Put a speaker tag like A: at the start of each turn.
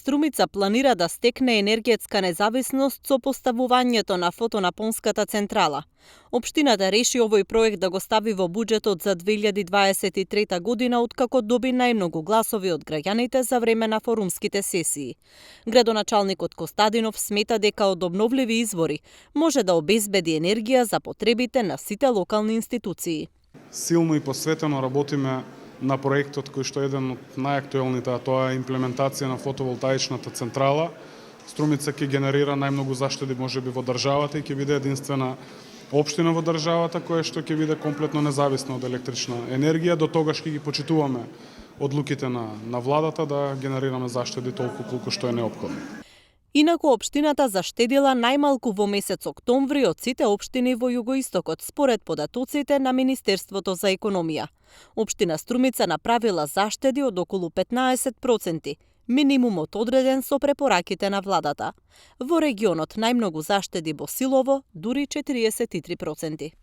A: Струмица планира да стекне енергетска независност со поставувањето на фотонапонската централа. Општината реши овој проект да го стави во буџетот за 2023 година, откако доби најмногу гласови од граѓаните за време на форумските сесии. Градоначалникот Костадинов смета дека од обновливи извори може да обезбеди енергија за потребите на сите локални институции.
B: Силно и посветено работиме на проектот кој што е еден од најактуелните, а тоа е имплементација на фотоволтаичната централа. Струмица ќе генерира најмногу заштеди можеби во државата и ќе биде единствена општина во државата која што ќе биде комплетно независна од електрична енергија. До тогаш ќе ги почитуваме одлуките на владата да генерираме заштеди толку колку што е неопходно.
A: Инаку општината заштедила најмалку во месец октомври од сите општини во југоистокот, според податоците на Министерството за економија. Општина Струмица направила заштеди од околу 15%, минимумот одреден со препораките на владата. Во регионот најмногу заштеди Босилово, дури 43%.